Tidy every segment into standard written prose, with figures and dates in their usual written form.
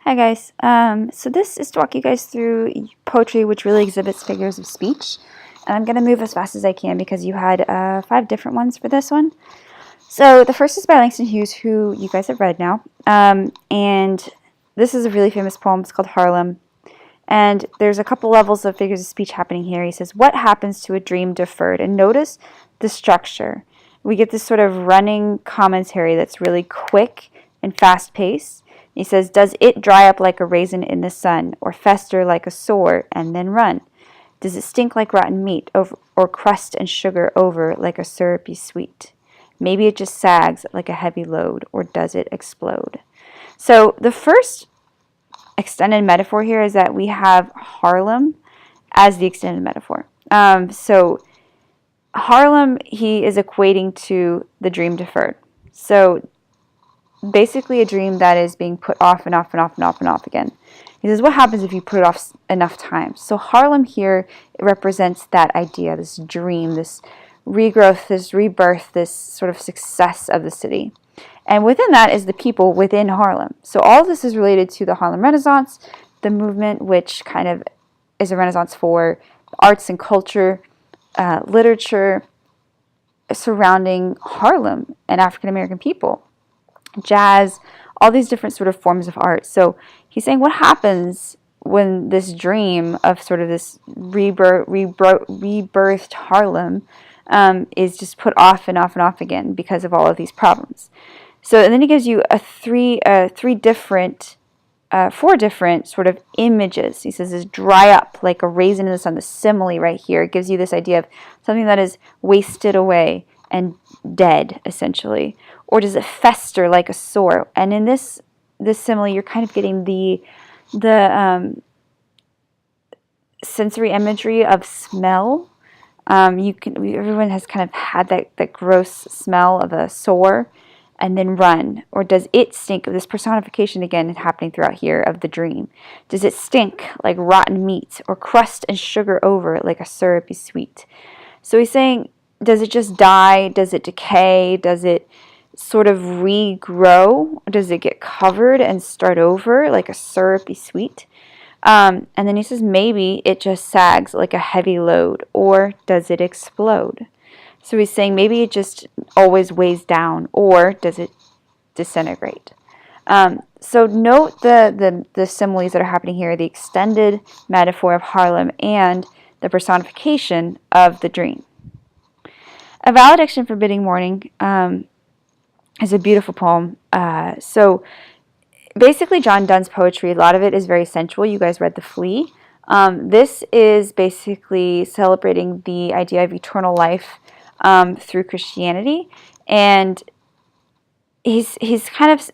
Hi guys, so this is to walk you guys through poetry which really exhibits figures of speech. And I'm going to move as fast as I can because you had 5 different ones for this one. So the first is by Langston Hughes, who you guys have read now. And this is a really famous poem. It's called Harlem. And there's a couple levels of figures of speech happening here. He says, what happens to a dream deferred? And notice the structure. We get this sort of running commentary that's really quick and fast-paced. He says, does it dry up like a raisin in the sun, or fester like a sore and then run? Does it stink like rotten meat, or crust and sugar over like a syrupy sweet? Maybe it just sags like a heavy load, or does it explode? So the first extended metaphor here is that we have Harlem as the extended metaphor. So Harlem, he is equating to the dream deferred. So basically a dream that is being put off and off and off and off and off again. He says, what happens if you put it off enough times? So Harlem here represents that idea, this dream, this regrowth, this rebirth, this sort of success of the city. And within that is the people within Harlem. So all of this is related to the Harlem Renaissance, the movement which kind of is a renaissance for arts and culture, literature surrounding Harlem and African American people. Jazz, all these different sort of forms of art. So he's saying what happens when this dream of sort of this rebirthed Harlem is just put off and off and off again because of all of these problems. So and then he gives you four different sort of images. He says is dry up like a raisin in the sun. The simile right here, it gives you this idea of something that is wasted away and dead, essentially. Or does it fester like a sore? And in this simile, you're kind of getting the sensory imagery of smell. Everyone has kind of had that gross smell of a sore, and then run. Or does it stink? This personification again is happening throughout here of the dream. Does it stink like rotten meat, or crust and sugar over like a syrupy sweet? So he's saying, does it just die? Does it decay? Does it sort of regrow? Does it get covered and start over like a syrupy sweet? And then he says maybe it just sags like a heavy load, or does it explode? So he's saying maybe it just always weighs down, or does it disintegrate? So note the similes that are happening here, the extended metaphor of Harlem and the personification of the dream. A Valediction for Bidding Morning is a beautiful poem. So basically John Donne's poetry, a lot of it is very sensual. You guys read The Flea. This is basically celebrating the idea of eternal life through Christianity. And he's kind of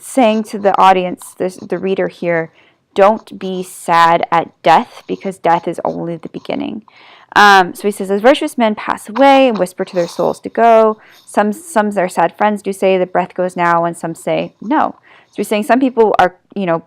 saying to the audience, the reader here, don't be sad at death, because death is only the beginning. So he says, as virtuous men pass away and whisper to their souls to go, some their sad friends do say the breath goes now, and some say no. So he's saying some people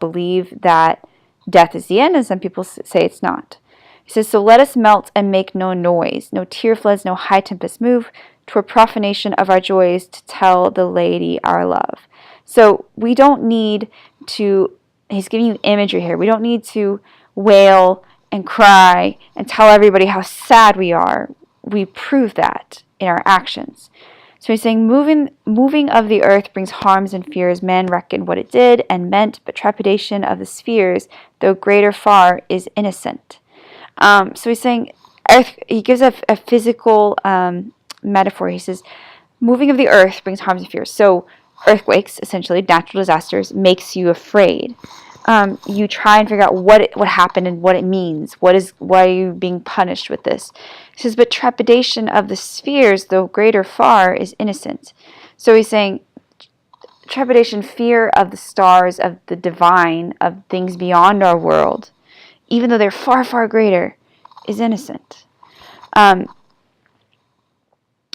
believe that death is the end, and some people say it's not. He says, so let us melt and make no noise, no tear floods, no high tempest move, toward profanation of our joys to tell the lady our love. So we don't need to, he's giving you imagery here, we don't need to wail and cry and tell everybody how sad we are. We prove that in our actions. So he's saying, moving of the earth brings harms and fears. Man reckon what it did and meant, but trepidation of the spheres, though greater far, is innocent. So he's saying, earth, he gives a physical metaphor. He says, moving of the earth brings harms and fears. So earthquakes, essentially, natural disasters, makes you afraid. You try and figure out what happened and what it means. Why are you being punished with this? He says, but trepidation of the spheres, though greater far, is innocent. So he's saying, trepidation, fear of the stars, of the divine, of things beyond our world, even though they're far, far greater, is innocent. And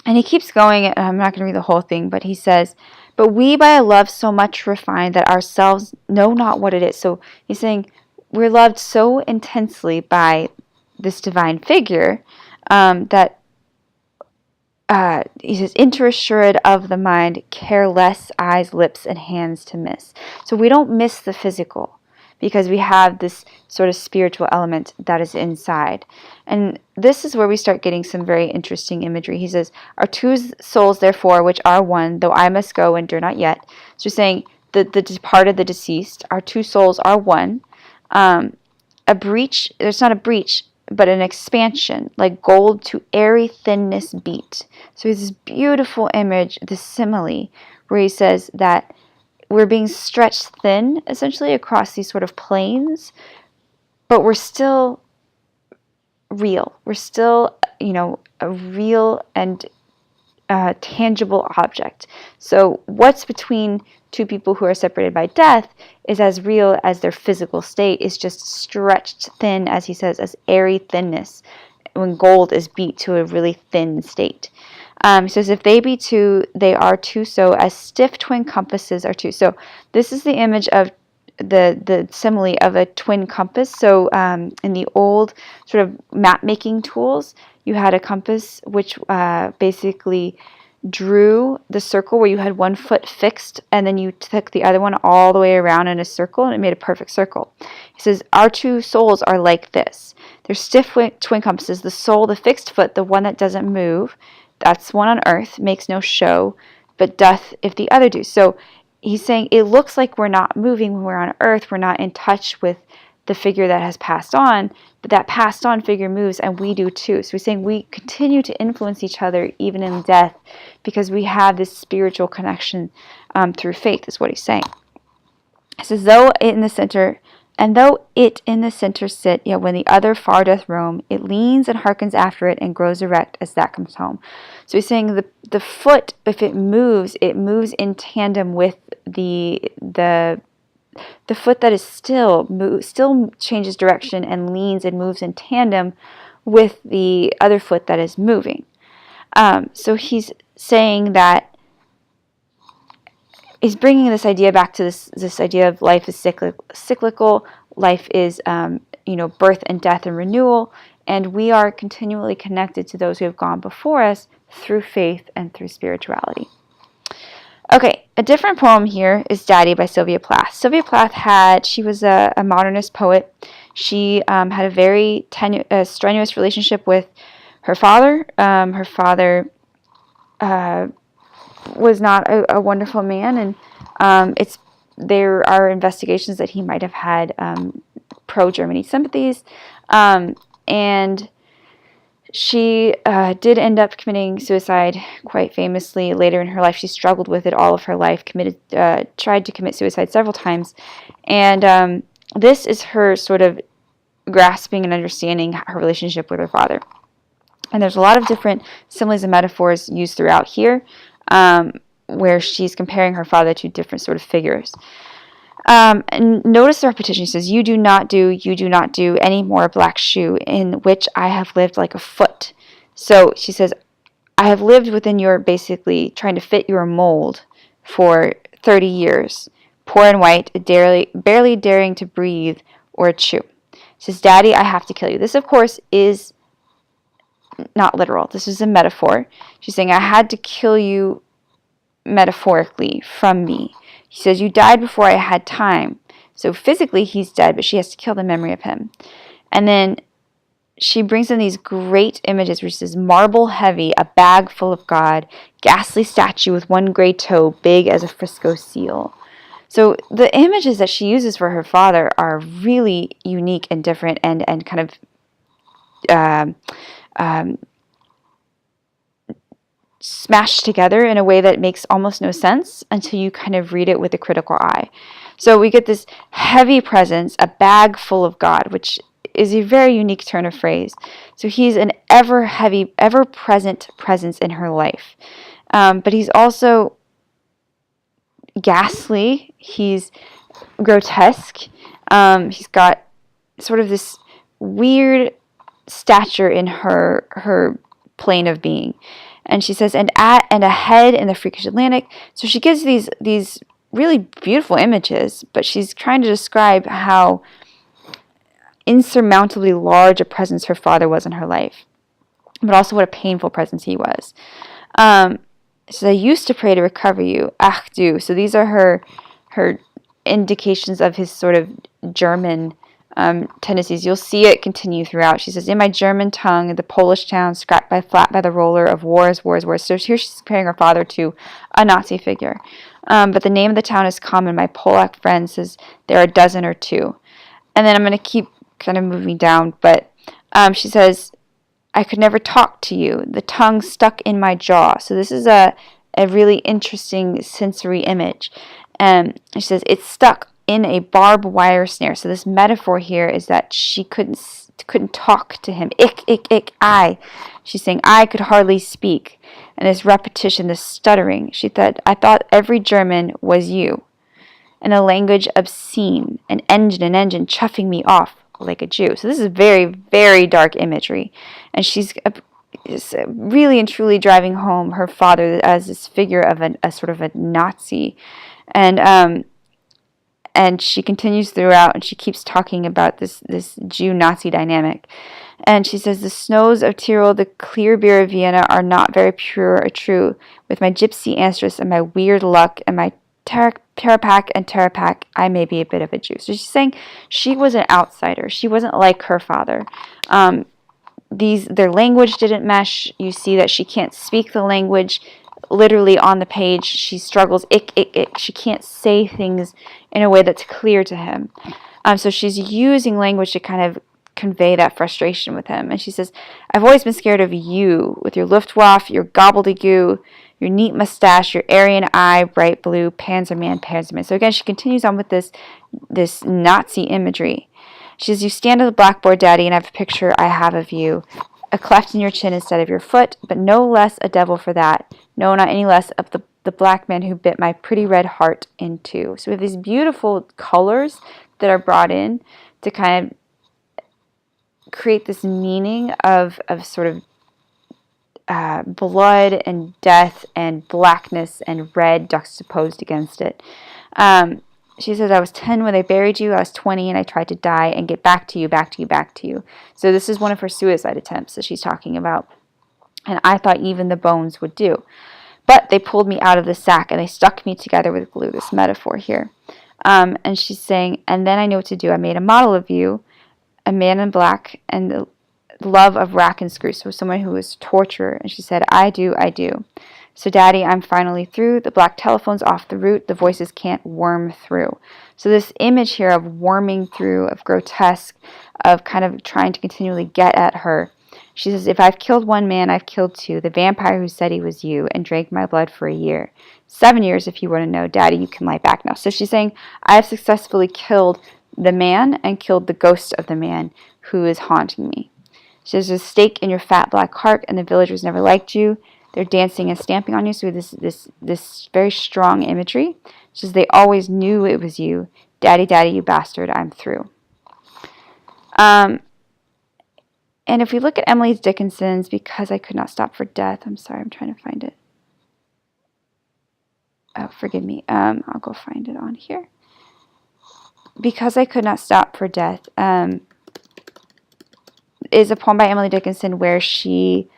he keeps going, and I'm not going to read the whole thing, but he says, but we by a love so much refined that ourselves know not what it is. So he's saying we're loved so intensely by this divine figure that he says, enter assured of the mind, careless eyes, lips, and hands to miss. So we don't miss the physical because we have this sort of spiritual element that is inside. And this is where we start getting some very interesting imagery. He says, our two souls, therefore, which are one, though I must go and do not yet. So saying the departed, the deceased, our two souls are one. A breach, there's not a breach, but an expansion, like gold to airy thinness beat. So it's this beautiful image, this simile, where he says that we're being stretched thin, essentially, across these sort of planes, but we're still real. We're still, a real and tangible object. So what's between two people who are separated by death is as real as their physical state is just stretched thin, as he says, as airy thinness, when gold is beat to a really thin state. He says, if they be two, they are two, so as stiff twin compasses are two. So this is the image of the simile of a twin compass. So in the old sort of map making tools, you had a compass which basically drew the circle where you had one foot fixed, and then you took the other one all the way around in a circle, and it made a perfect circle. He says, our two souls are like this. They're stiff twin compasses. The soul, the fixed foot, the one that doesn't move, that's one on earth, makes no show, but doth if the other do. So he's saying it looks like we're not moving when we're on earth. We're not in touch with the figure that has passed on, but that passed on figure moves, and we do too. So he's saying we continue to influence each other even in death because we have this spiritual connection through faith, is what he's saying. He says, though it in the center sit, yet when the other far doth roam, it leans and hearkens after it and grows erect as that comes home. So he's saying the foot, if it moves in tandem with the foot that is still changes direction and leans and moves in tandem with the other foot that is moving. So he's saying that he's bringing this idea back to this idea of life is cyclical. Life is birth and death and renewal, and we are continually connected to those who have gone before us through faith and through spirituality. Okay, a different poem here is Daddy by Sylvia Plath. Sylvia Plath she was a modernist poet. She had a very strenuous relationship with her father. Her father was not a wonderful man, and there are investigations that he might have had pro-Germany sympathies, and she did end up committing suicide quite famously later in her life. She struggled with it all of her life, tried to commit suicide several times, and this is her sort of grasping and understanding her relationship with her father. And there's a lot of different similes and metaphors used throughout here, where she's comparing her father to different sort of figures. And notice the repetition. She says, you do not do any more black shoe, in which I have lived like a foot. So she says, I have lived within your, basically trying to fit your mold for 30 years, poor and white, barely daring to breathe or chew. She says, Daddy, I have to kill you. This, of course, is not literal. This is a metaphor. She's saying, I had to kill you metaphorically from me. He says, you died before I had time. So physically he's dead, but she has to kill the memory of him. And then she brings in these great images where she says, marble heavy, a bag full of God, ghastly statue with one gray toe, big as a Frisco seal. So the images that she uses for her father are really unique and different and kind of smashed together in a way that makes almost no sense until you kind of read it with a critical eye. So we get this heavy presence, a bag full of God, which is a very unique turn of phrase. So he's an ever-present presence in her life. But he's also ghastly. He's grotesque. He's got sort of this weird stature in her plane of being. And she says, and a head in the freakish Atlantic. So she gives these really beautiful images, but she's trying to describe how insurmountably large a presence her father was in her life, but also what a painful presence he was. So I used to pray to recover you. Ach du. So these are her indications of his sort of German tendencies. You'll see it continue throughout. She says, in my German tongue, the Polish town, scrapped by flat by the roller of wars, wars, wars. So here she's comparing her father to a Nazi figure. But the name of the town is common. My Polack friend says there are a dozen or two. And then I'm going to keep kind of moving down. But she says, I could never talk to you. The tongue stuck in my jaw. So this is a really interesting sensory image. She says, it's stuck in a barbed wire snare. So this metaphor here is that she couldn't talk to him. Ich, I. She's saying, I could hardly speak. And this repetition, this stuttering. She thought, I thought every German was you. And a language obscene, an engine chuffing me off like a Jew. So this is very, very dark imagery. And she's really and truly driving home her father as this figure of a sort of a Nazi. And she continues throughout, and she keeps talking about this Jew-Nazi dynamic. And she says, the snows of Tyrol, the clear beer of Vienna are not very pure or true. With my gypsy ancestors and my weird luck and my Terapak, I may be a bit of a Jew. So she's saying she was an outsider. She wasn't like her father. Their language didn't mesh. You see that she can't speak the language. Literally on the page, she struggles. Ich. She can't say things in a way that's clear to him. So she's using language to kind of convey that frustration with him. And she says, I've always been scared of you with your Luftwaffe, your gobbledygoo, your neat mustache, your Aryan eye, bright blue, Panzerman. So again, she continues on with this Nazi imagery. She says, you stand at the blackboard, Daddy, and I have a picture I have of you. A cleft in your chin instead of your foot, but no less a devil for that. No, not any less of the black man who bit my pretty red heart in two. So we have these beautiful colors that are brought in to kind of create this meaning of sort of blood and death and blackness and red juxtaposed against it. She says, I was 10 when they buried you. I was 20 and I tried to die and get back to you. So this is one of her suicide attempts that she's talking about. And I thought even the bones would do. But they pulled me out of the sack and they stuck me together with glue, this metaphor here. And she's saying, and then I knew what to do. I made a model of you, a man in black, and the love of rack and screw. So someone who was a torturer. And she said, I do. So, Daddy, I'm finally through. The black telephone's off the route. The voices can't worm through. So this image here of worming through, of grotesque, of kind of trying to continually get at her. She says, if I've killed one man, I've killed two. The vampire who said he was you and drank my blood for a year. 7 years, if you want to know. Daddy, you can lie back now. So she's saying, I have successfully killed the man and killed the ghost of the man who is haunting me. She says, there's a stake in your fat black heart, and the villagers never liked you. They're dancing and stamping on you. So this very strong imagery. She says, they always knew it was you. Daddy, you bastard, I'm through. And if we look at Emily Dickinson's Because I Could Not Stop for Death, I'm sorry, I'm trying to find it. Oh, forgive me. I'll go find it on here. Because I Could Not Stop for Death is a poem by Emily Dickinson where she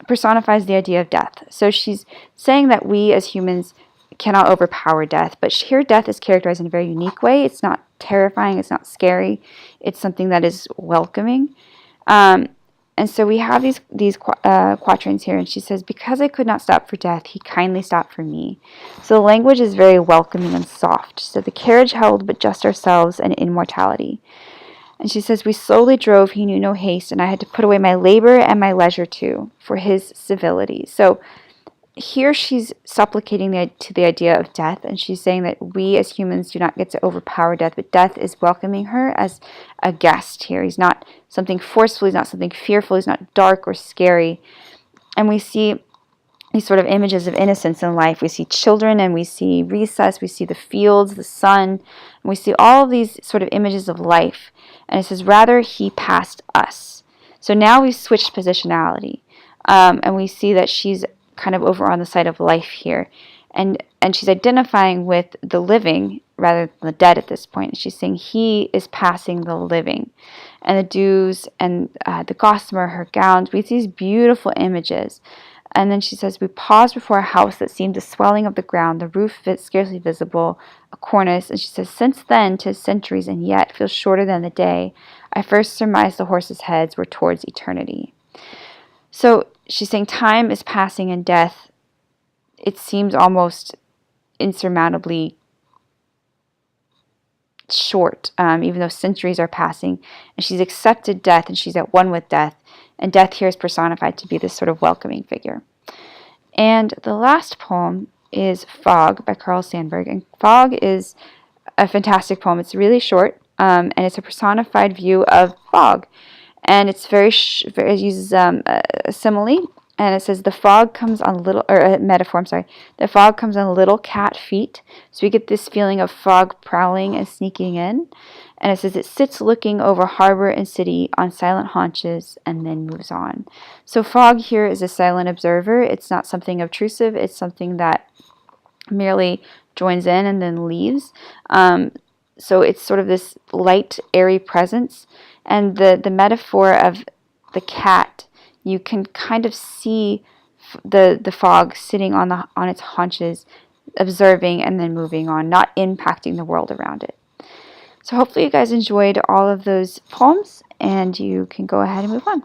personifies the idea of death. So she's saying that we as humans cannot overpower death, but here death is characterized in a very unique way. It's not terrifying, it's not scary, it's something that is welcoming. And so we have these quatrains here, and she says, because I could not stop for death, he kindly stopped for me. So the language is very welcoming and soft. So the carriage held but just ourselves and immortality. And she says, we slowly drove, he knew no haste, and I had to put away my labor and my leisure too, for his civility. So here she's supplicating to the idea of death, and she's saying that we as humans do not get to overpower death, but death is welcoming her as a guest here. He's not something forceful, he's not something fearful, he's not dark or scary. And we see these sort of images of innocence in life. We see children, and we see recess, we see the fields, the sun, and we see all of these sort of images of life. And it says, rather he passed us. So now we've switched positionality, and we see that she's kind of over on the side of life here. And she's identifying with the living rather than the dead at this point. She's saying he is passing the living. And the dews and the gossamer, her gowns, we see these beautiful images And then she says, we paused before a house that seemed a swelling of the ground, the roof scarcely visible, a cornice. And she says, since then, 'tis centuries, and yet feels shorter than the day. I first surmised the horses' heads were towards eternity. So she's saying time is passing and death, it seems almost insurmountably short, even though centuries are passing. And she's accepted death, and she's at one with death. And death here is personified to be this sort of welcoming figure. And the last poem is Fog by Carl Sandburg. And Fog is a fantastic poem. It's really short, and it's a personified view of fog. And it's it uses a simile, and it says the fog comes on little, or a metaphor, I'm sorry. The fog comes on little cat feet. So we get this feeling of fog prowling and sneaking in. And it says it sits looking over harbor and city on silent haunches and then moves on. So fog here is a silent observer. It's not something obtrusive. It's something that merely joins in and then leaves. So it's sort of this light, airy presence. And the metaphor of the cat, you can kind of see the fog sitting on its haunches, observing and then moving on, not impacting the world around it. So hopefully you guys enjoyed all of those poems, and you can go ahead and move on.